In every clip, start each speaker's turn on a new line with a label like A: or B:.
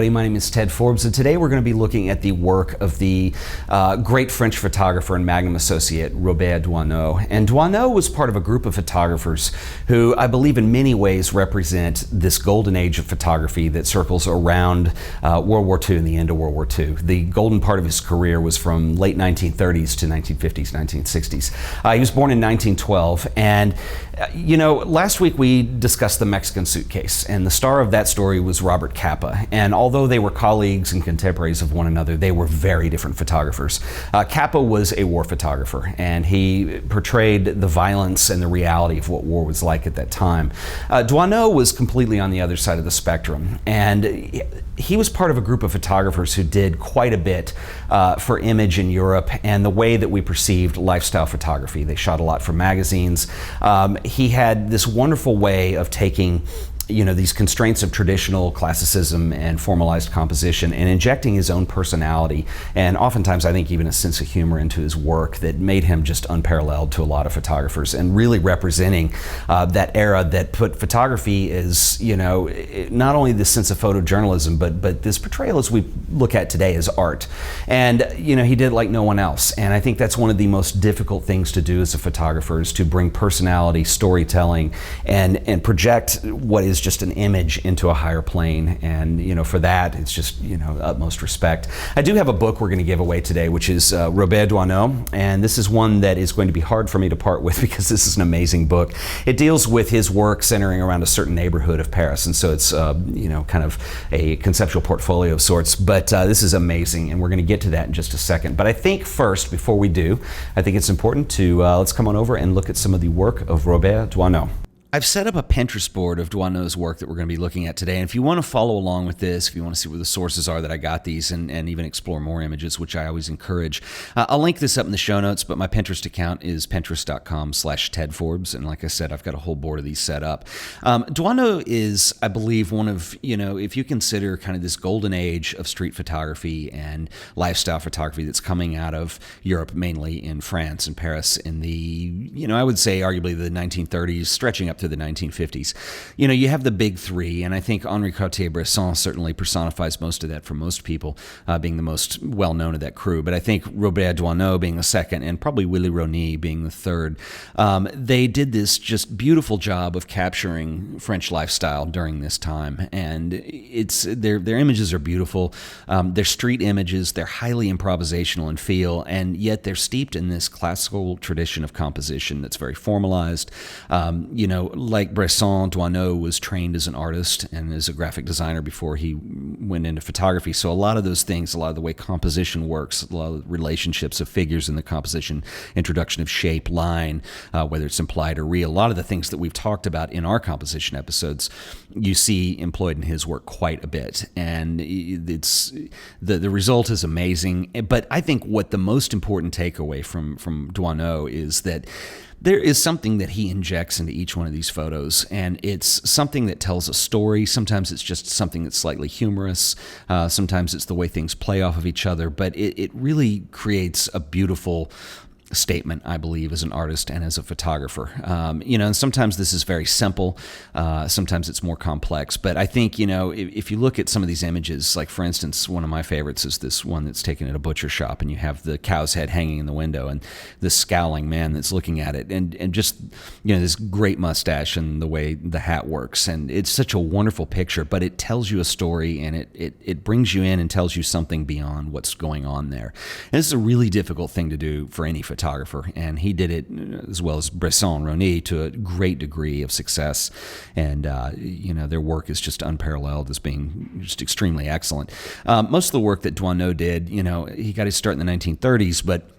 A: My name is Ted Forbes, and today we're going to be looking at the work of the great French photographer and Magnum Associate, Robert Doisneau. And Doisneau was part of a group of photographers who I believe in many ways represent this golden age of photography that circles around World War II and the end of World War II. The golden part of his career was from late 1930s to 1950s, 1960s. He was born in 1912, and last week we discussed the Mexican suitcase, and the star of that story was Robert Capa. And although they were colleagues and contemporaries of one another, they were very different photographers. Capa was a war photographer, and he portrayed the violence and the reality of what war was like at that time. Doisneau was completely on the other side of the spectrum, and he was part of a group of photographers who did quite a bit for image in Europe and the way that we perceived lifestyle photography. They shot a lot for magazines. He had this wonderful way of taking these constraints of traditional classicism and formalized composition and injecting his own personality and oftentimes I think even a sense of humor into his work that made him just unparalleled to a lot of photographers, and really representing that era that put photography as, not only the sense of photojournalism, but this portrayal as we look at today as art. And, he did it like no one else. And I think that's one of the most difficult things to do as a photographer, is to bring personality, storytelling, and project what is just an image into a higher plane. And for that, it's just utmost respect. I do have a book we're going to give away today, which is Robert Doisneau, and this is one that is going to be hard for me to part with because this is an amazing book. It deals with his work centering around a certain neighborhood of Paris, and so it's kind of a conceptual portfolio of sorts. But this is amazing, and we're going to get to that in just a second. But I think first, before we do, I think it's important to let's come on over and look at some of the work of Robert Doisneau. I've set up a Pinterest board of Doisneau's work that we're going to be looking at today. And if you want to follow along with this, if you want to see where the sources are that I got these and even explore more images, which I always encourage, I'll link this up in the show notes, but my Pinterest account is pinterest.com/TedForbes. And like I said, I've got a whole board of these set up. Doisneau is, I believe, one of, if you consider kind of this golden age of street photography and lifestyle photography that's coming out of Europe, mainly in France and Paris in the, I would say arguably the 1930s, stretching up to the 1950s. You have the big three, and I think Henri-Cartier Bresson certainly personifies most of that for most people, being the most well-known of that crew. But I think Robert Doisneau being the second, and probably Willy Rony being the third, they did this just beautiful job of capturing French lifestyle during this time. And it's their images are beautiful. They're street images. They're highly improvisational in feel, and yet they're steeped in this classical tradition of composition that's very formalized. Like Bresson, Doisneau was trained as an artist and as a graphic designer before he went into photography. So a lot of those things, a lot of the way composition works, a lot of the relationships of figures in the composition, introduction of shape, line, whether it's implied or real, a lot of the things that we've talked about in our composition episodes, you see employed in his work quite a bit. And it's the result is amazing. But I think what the most important takeaway from Doisneau is that there is something that he injects into each one of these photos, and it's something that tells a story. Sometimes it's just something that's slightly humorous. Sometimes it's the way things play off of each other, but it really creates a beautiful statement, I believe, as an artist and as a photographer. And sometimes this is very simple. Sometimes it's more complex. But I think, if you look at some of these images, like for instance, one of my favorites is this one that's taken at a butcher shop, and you have the cow's head hanging in the window and this scowling man that's looking at it, and just, this great mustache and the way the hat works. And it's such a wonderful picture, but it tells you a story, and it brings you in and tells you something beyond what's going on there. And this is a really difficult thing to do for any photographer, and he did it, as well as Bresson, Rony, to a great degree of success. And their work is just unparalleled as being just extremely excellent. Most of the work that Doisneau did, he got his start in the 1930s, but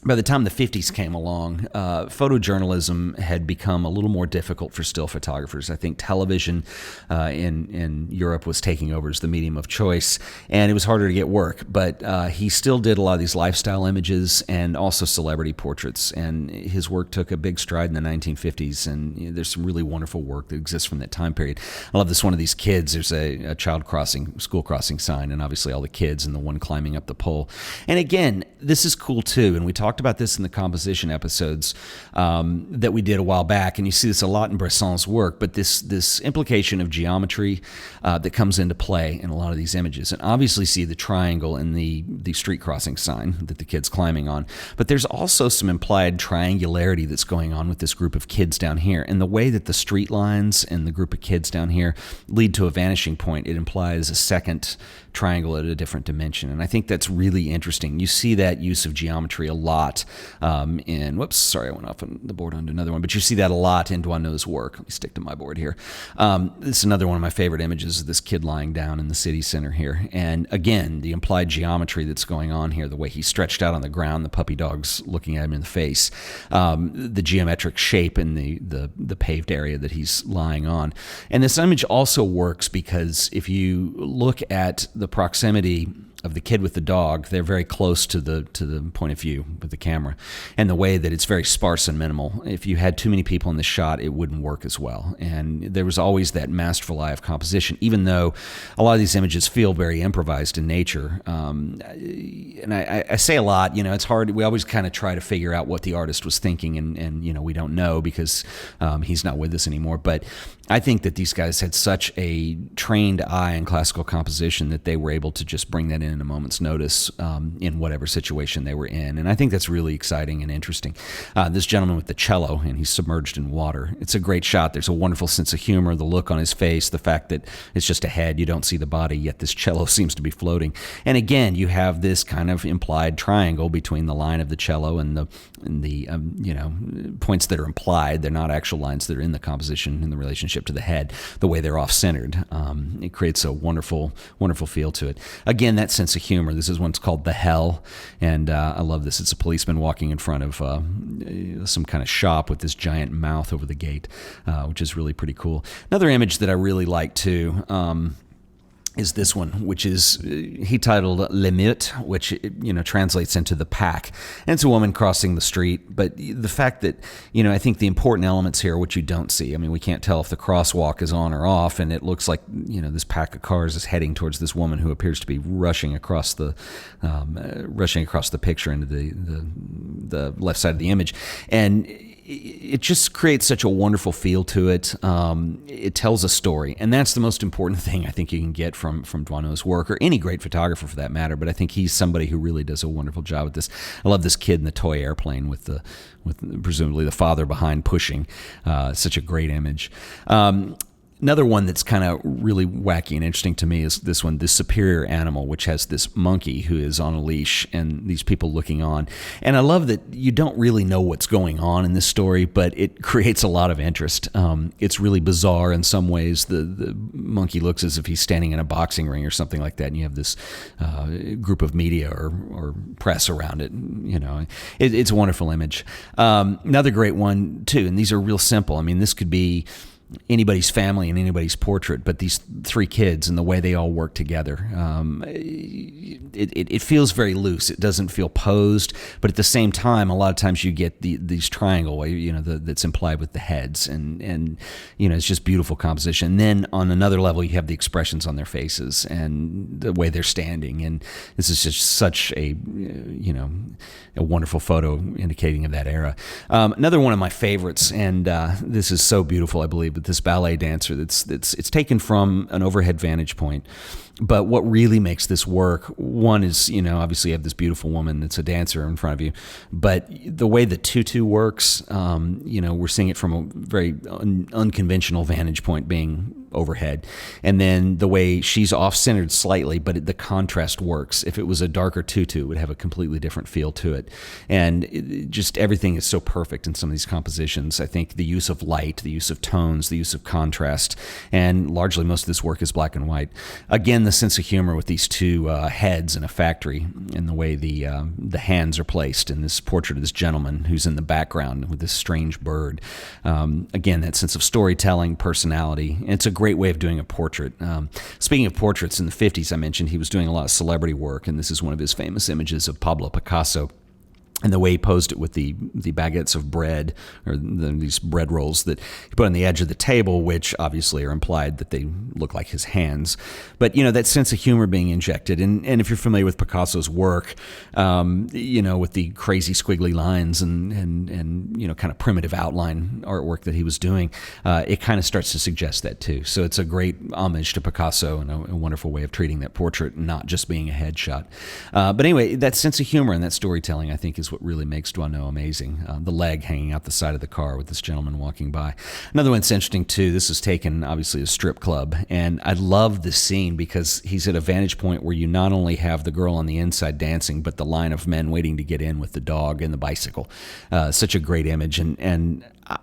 A: by the time the 50s came along, photojournalism had become a little more difficult for still photographers. I think television in Europe was taking over as the medium of choice, and it was harder to get work. But he still did a lot of these lifestyle images and also celebrity portraits, and his work took a big stride in the 1950s, and there's some really wonderful work that exists from that time period. I love this one of these kids. There's a school crossing sign, and obviously all the kids and the one climbing up the pole. And again, this is cool too, and we talk talked about this in the composition episodes that we did a while back, and you see this a lot in Bresson's work, but this implication of geometry that comes into play in a lot of these images. And obviously see the triangle in the street crossing sign that the kid's climbing on. But there's also some implied triangularity that's going on with this group of kids down here. And the way that the street lines and the group of kids down here lead to a vanishing point, it implies a second triangle at a different dimension. And I think that's really interesting. You see that use of geometry a lot whoops, sorry, I went off on the board onto another one, but you see that a lot in Doisneau's work. Let me stick to my board here. This is another one of my favorite images of this kid lying down in the city center here. And again, the implied geometry that's going on here, the way he's stretched out on the ground, the puppy dog's looking at him in the face, the geometric shape in the paved area that he's lying on. And this image also works because if you look at the proximity of the kid with the dog, they're very close to the point of view with the camera, and the way that it's very sparse and minimal. If you had too many people in the shot, it wouldn't work as well. And there was always that masterful eye of composition, even though a lot of these images feel very improvised in nature. And I say a lot, it's hard. We always kind of try to figure out what the artist was thinking, and we don't know because he's not with us anymore. But I think that these guys had such a trained eye in classical composition that they were able to just bring that in a moment's notice in whatever situation they were in. And I think that's really exciting and interesting. This gentleman with the cello, and he's submerged in water. It's a great shot. There's a wonderful sense of humor, the look on his face, the fact that it's just a head, you don't see the body, yet this cello seems to be floating. And again, you have this kind of implied triangle between the line of the cello and the points that are implied. They're not actual lines that are in the composition in the relationship to the head, the way they're off-centered. It creates a wonderful, wonderful feel to it. Again, that sense of humor. This is one's called The Hell, and I love this. It's a policeman walking in front of some kind of shop with this giant mouth over the gate, which is really pretty cool. Another image that I really like too is this one, which is he titled Le Meute, which translates into the pack. And it's a woman crossing the street, but the fact that I think the important elements here are what you don't see. I mean, we can't tell if the crosswalk is on or off, and it looks like this pack of cars is heading towards this woman who appears to be rushing across the picture into the left side of the image, and it just creates such a wonderful feel to it. It tells a story, and that's the most important thing I think you can get from Doisneau's work, or any great photographer for that matter. But I think he's somebody who really does a wonderful job with this. I love this kid in the toy airplane with presumably the father behind pushing. Such a great image. Another one that's kind of really wacky and interesting to me is this one, this superior animal, which has this monkey who is on a leash and these people looking on. And I love that you don't really know what's going on in this story, but it creates a lot of interest. It's really bizarre in some ways. The monkey looks as if he's standing in a boxing ring or something like that, and you have this group of media or press around it. It's a wonderful image. Another great one, too, and these are real simple. I mean, this could be anybody's family and anybody's portrait, but these three kids and the way they all work together, it feels very loose. It doesn't feel posed, but at the same time, a lot of times you get these triangle, that's implied with the heads, and it's just beautiful composition. And then on another level, you have the expressions on their faces and the way they're standing, and this is just such a wonderful photo indicating of that era. Another one of my favorites, and this is so beautiful, I believe, but this ballet dancer it's taken from an overhead vantage point. But what really makes this work, one is, obviously you have this beautiful woman that's a dancer in front of you, but the way the tutu works, we're seeing it from a very unconventional vantage point being overhead. And then the way she's off-centered slightly, but the contrast works. If it was a darker tutu, it would have a completely different feel to it. And just everything is so perfect in some of these compositions. I think the use of light, the use of tones, the use of contrast, and largely most of this work is black and white. Again, the sense of humor with these two heads in a factory, and the way the hands are placed in this portrait of this gentleman who's in the background with this strange bird. Again, that sense of storytelling, personality. And it's a great way of doing a portrait. Speaking of portraits, in the 50s, I mentioned he was doing a lot of celebrity work, and this is one of his famous images of Pablo Picasso. And the way he posed it with the baguettes of bread, or these bread rolls that he put on the edge of the table, which obviously are implied that they look like his hands. But, that sense of humor being injected. And if you're familiar with Picasso's work, with the crazy squiggly lines and kind of primitive outline artwork that he was doing, it kind of starts to suggest that too. So it's a great homage to Picasso and a wonderful way of treating that portrait, not just being a headshot. But anyway, that sense of humor and that storytelling, I think, is what really makes Doisneau amazing. The leg hanging out the side of the car with this gentleman walking by. Another one that's interesting too, this is taken obviously a strip club, and I love this scene because he's at a vantage point where you not only have the girl on the inside dancing, but the line of men waiting to get in with the dog and the bicycle. Such a great image, and I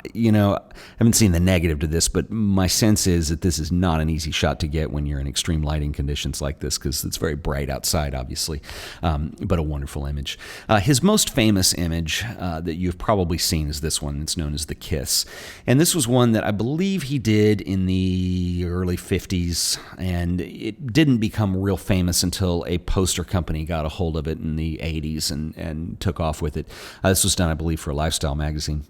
A: haven't seen the negative to this, but my sense is that this is not an easy shot to get when you're in extreme lighting conditions like this, because it's very bright outside, obviously, but a wonderful image. His most famous image that you've probably seen is this one. It's known as The Kiss. And this was one that I believe he did in the early 50s, and it didn't become real famous until a poster company got a hold of it in the 80s and took off with it. This was done, I believe, for a lifestyle magazine.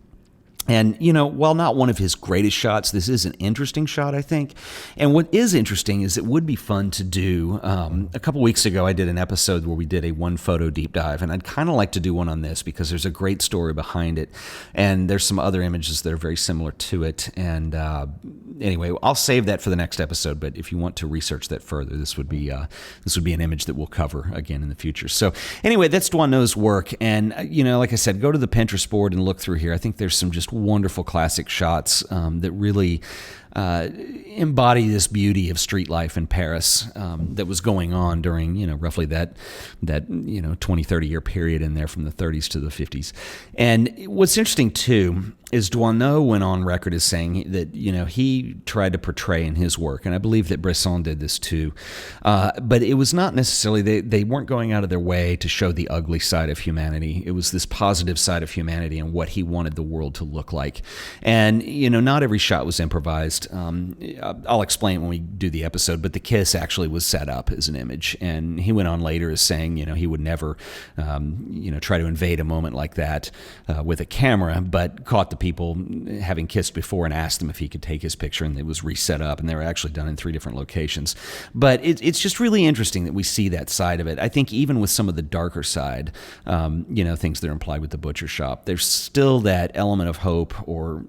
A: And, while not one of his greatest shots, this is an interesting shot, I think. And what is interesting is it would be fun to do. A couple weeks ago, I did an episode where we did a one photo deep dive, and I'd kind of like to do one on this because there's a great story behind it. And there's some other images that are very similar to it. And anyway, I'll save that for the next episode. But if you want to research that further, this would be an image that we'll cover again in the future. So anyway, that's Doisneau's work. And, like I said, go to the Pinterest board and look through here. I think there's some just wonderful classic shots that really embody this beauty of street life in Paris that was going on during, roughly that 20, 30 year period in there from the 30s to the 50s. And what's interesting too is Doisneau went on record as saying that, he tried to portray in his work, and I believe that Bresson did this too, but it was not necessarily, they weren't going out of their way to show the ugly side of humanity. It was this positive side of humanity and what he wanted the world to look like. And, not every shot was improvised. I'll explain when we do the episode, but the kiss actually was set up as an image. And he went on later as saying, he would never, try to invade a moment like that with a camera, but caught the people having kissed before and asked them if he could take his picture, and it was reset up, and they were actually done in 3 different locations. But it's just really interesting that we see that side of it. I think even with some of the darker side, things that are implied with the butcher shop, there's still that element of hope, or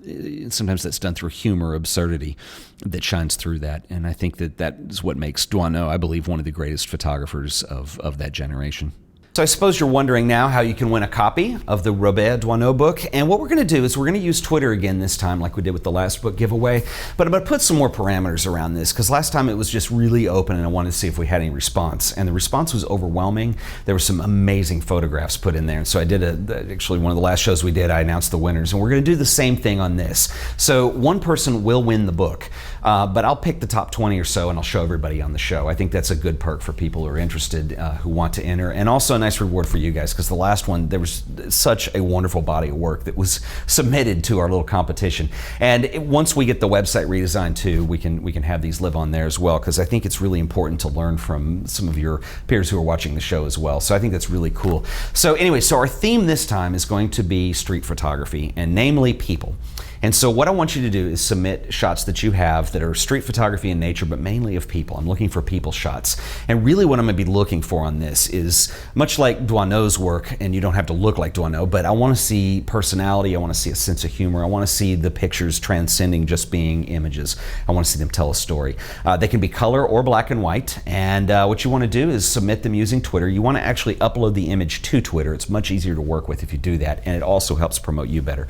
A: sometimes that's done through humor, absurdity, that shines through that. And I think that is what makes Doisneau, I believe, one of the greatest photographers of that generation. So I suppose you're wondering now how you can win a copy of the Rabid Doisneau book. And what we're going to do is we're going to use Twitter again this time, like we did with the last book giveaway. But I'm going to put some more parameters around this, because last time it was just really open and I wanted to see if we had any response. And the response was overwhelming. There were some amazing photographs put in there. And so I did actually one of the last shows we did, I announced the winners. And we're going to do the same thing on this. So one person will win the book, but I'll pick the top 20 or so and I'll show everybody on the show. I think that's a good perk for people who are interested, who want to enter. And also nice reward for you guys, because the last one, there was such a wonderful body of work that was submitted to our little competition. And once we get the website redesigned too, we can have these live on there as well, because I think it's really important to learn from some of your peers who are watching the show as well. So I think that's really cool. So anyway, so our theme this time is going to be street photography, and namely people. And so what I want you to do is submit shots that you have that are street photography in nature, but mainly of people. I'm looking for people shots. And really what I'm going to be looking for on this is, much like Doisneau's work, and you don't have to look like Doisneau, but I want to see personality, I want to see a sense of humor, I want to see the pictures transcending just being images. I want to see them tell a story. They can be color or black and white, and what you want to do is submit them using Twitter. You want to actually upload the image to Twitter. It's much easier to work with if you do that, and it also helps promote you better.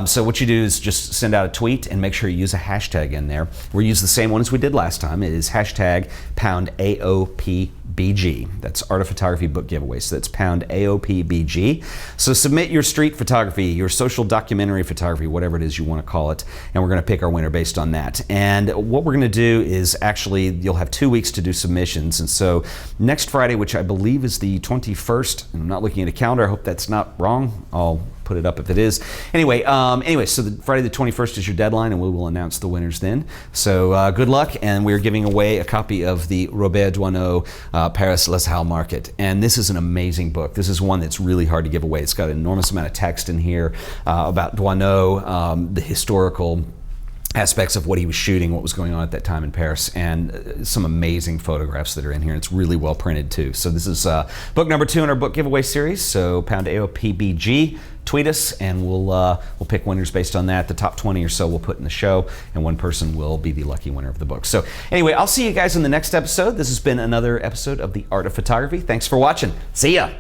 A: So what you do is just send out a tweet and make sure you use a hashtag in there. We'll use the same one as we did last time. It is hashtag #AOPBG. That's Art of Photography Book Giveaway. So that's #AOPBG. So submit your street photography, your social documentary photography, whatever it is you want to call it, and we're going to pick our winner based on that. And what we're going to do is actually, you'll have 2 weeks to do submissions. And so next Friday, which I believe is the 21st, and I'm not looking at a calendar, I hope that's not wrong. I'll put it up if it is. Anyway, so Friday the 21st is your deadline, and we will announce the winners then. So good luck, and we're giving away a copy of the Robert Doisneau Paris Les Halles Market. And this is an amazing book. This is one that's really hard to give away. It's got an enormous amount of text in here about Doisneau, the historical aspects of what he was shooting, what was going on at that time in Paris, and some amazing photographs that are in here. It's really well printed too. So this is book number 2 in our book giveaway series. So pound AOPBG, tweet us, and we'll pick winners based on that. The top 20 or so we'll put in the show, and one person will be the lucky winner of the book. So anyway, I'll see you guys in the next episode. This has been another episode of The Art of Photography. Thanks for watching. See ya.